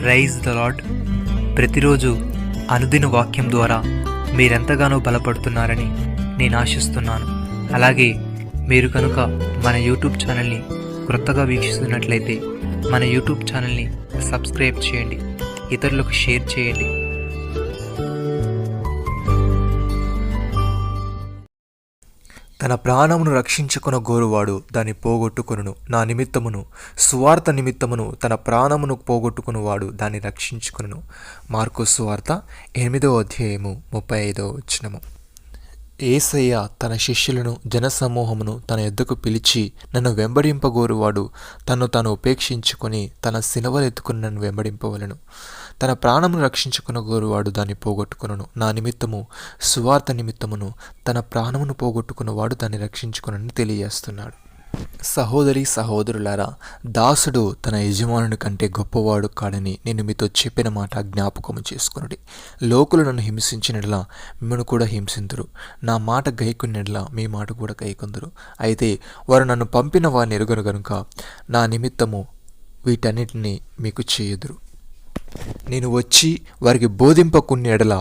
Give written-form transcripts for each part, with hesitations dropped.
Praise the lord. ప్రతిరోజు అనుదిన వాక్యం ద్వారా మీరెంతగానో బలపడుతున్నారని నేను ఆశిస్తున్నాను. అలాగే మీరు కనుక మన యూట్యూబ్ ఛానల్ని క్రొత్తగా వీక్షిస్తున్నట్లయితే మన యూట్యూబ్ ఛానల్ని సబ్స్క్రైబ్ చేయండి, ఇతరులకు షేర్ చేయండి. తన ప్రాణమును రక్షించుకొన గోరువాడు దాన్ని పోగొట్టుకొనును. నా నిమిత్తమును సువార్త నిమిత్తమును తన ప్రాణమును పోగొట్టుకునివాడు దాన్ని రక్షించుకొనును. మార్కు సువార్త 8వ అధ్యాయము 35వ వచనము. యేసయ్య తన శిష్యులను జనసమూహమును తన యొద్దకు పిలిచి, నన్ను వెంబడింపగోరువాడు తను తాను ఉపేక్షించుకొని తన సిలువలెత్తుకుని నన్ను వెంబడింపవలెను. తన ప్రాణమును రక్షించుకున్న గోరువాడు దాన్ని పోగొట్టుకొనును. నా నిమిత్తము సువార్త నిమిత్తమును తన ప్రాణమును పోగొట్టుకున్నవాడు దాన్ని రక్షించుకొనని తెలియజేస్తున్నాడు. సహోదరి సహోదరులారా, దాసుడు తన యజమానుని కంటే గొప్పవాడు కాడని నేను మీతో చెప్పిన మాట జ్ఞాపకము చేసుకొనుడి. లోకులు నన్ను హింసించినట్లా మిమ్మల్ని కూడా హింసింతురు. నా మాట గైకొన్నట్లా మీ మాట కూడా గైకొందురు. అయితే వారు నన్ను పంపిన వారిని ఎరుగను గనుక నా నిమిత్తము వీటన్నిటినీ మీకు చేయుదురు. నేను వచ్చి వారికి బోధింపకున్న ఎడల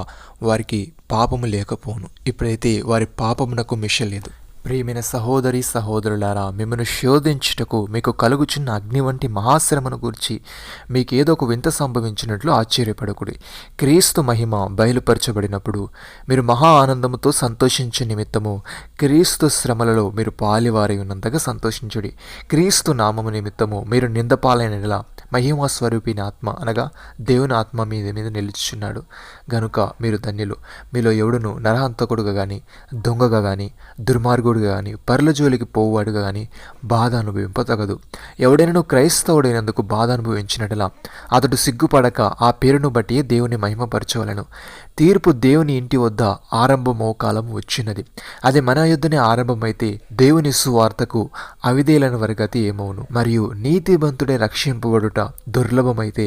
వారికి పాపము లేకపోను. ఇప్పుడైతే వారి పాపమునకు మిషలేదు. ప్రియమైన సహోదరి సహోదరులారా, మిమ్మల్ని శోధించుటకు మీకు కలుగుచున్న అగ్ని వంటి మహాశ్రమను గురించి మీకేదో ఒక వింత సంభవించినట్లు ఆశ్చర్యపడకుడి. క్రీస్తు మహిమ బయలుపరచబడినప్పుడు మీరు మహా ఆనందముతో సంతోషించే నిమిత్తము క్రీస్తు శ్రమలలో మీరు పాలివారై ఉన్నంతగా సంతోషించుడి. క్రీస్తు నామము నిమిత్తము మీరు నిందపాలైనలా మహిమా స్వరూపిని ఆత్మ అనగా దేవుని ఆత్మ మీద నిలుచుచున్నాడు గనుక మీరు ధన్యులు. మీలో ఎవడును నరహంతకుడుగా కానీ, దొంగగా కానీ, దుర్మార్గుడుగా కానీ, పరుల జోలికి పోవాడుగా కానీ బాధ అనుభవింపతగదు. ఎవడైనా క్రైస్తవుడైనందుకు బాధ అనుభవించినట్లా అతడు సిగ్గుపడక ఆ పేరును బట్టి దేవుని మహిమపరచవలను. తీర్పు దేవుని ఇంటి వద్ద ఆరంభమో కాలం వచ్చినది. అది మన యుద్ధనే ఆరంభమైతే దేవుని సువార్తకు అవిధేయులైన వారి గతి ఏమవును? మరియు నీతిమంతుడే రక్షింపబడుట దుర్లభమైతే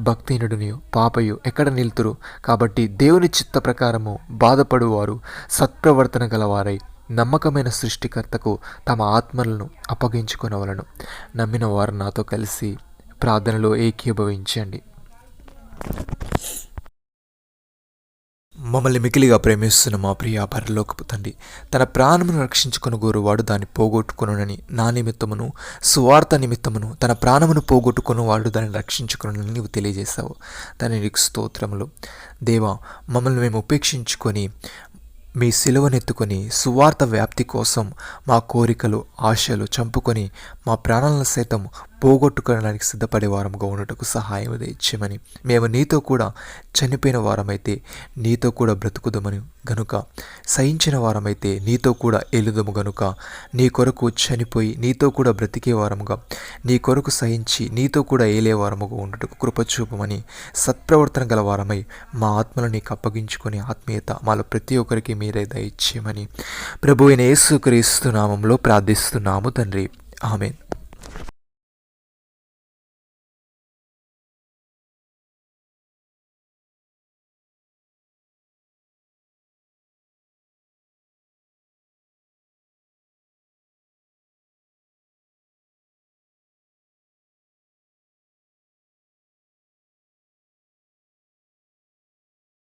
భక్తిహీనుడిని పాపయు ఎక్కడ నిలుతురు? కాబట్టి దేవుని చిత్త ప్రకారము బాధపడువారు సత్ప్రవర్తన గలవారై నమ్మకమైన సృష్టికర్తకు తమ ఆత్మలను అప్పగించుకొనవలను. నమ్మిన వారు నాతో కలిసి ప్రార్థనలో ఏకీభవించండి. మమ్మల్ని మికిలిగా ప్రేమిస్తున్న మా ప్రియ పరలోకపు తండ్రి, తన ప్రాణమును రక్షించుకుని గోరువాడు దాన్ని పోగొట్టుకొనునని నా నిమిత్తమును సువార్త నిమిత్తమును తన ప్రాణమును పోగొట్టుకున్నవాడు దాన్ని రక్షించుకునని నీవు తెలియజేశావు. దాని నీకు స్తోత్రములు. దేవా, మమ్మల్ని మేము ఉపేక్షించుకొని మీ సిలువనెత్తుకొని సువార్త వ్యాప్తి కోసం మా కోరికలు ఆశలు చంపుకొని మా ప్రాణాలను సైతం పోగొట్టుకోవడానికి సిద్ధపడే వారముగా ఉండటకు సహాయం ఇచ్చేమని, మేము నీతో కూడా చనిపోయిన వారమైతే నీతో కూడా బ్రతుకుదమని గనుక, సహించిన వారమైతే నీతో కూడా ఏలుదము గనుక, నీ కొరకు చనిపోయి నీతో కూడా బ్రతికే వారముగా, నీ కొరకు సహించి నీతో కూడా ఏలే వారముగా ఉండటకు కృపచూపమని, సత్ప్రవర్తన గల వారమై మా ఆత్మను నీకు అప్పగించుకొని ఆత్మీయత మాలో ప్రతి ఒక్కరికి మీరే దయచేయమని ప్రభువైన యేసుక్రీస్తు నామములో ప్రార్థిస్తున్నాము తండ్రి. ఆమేన్.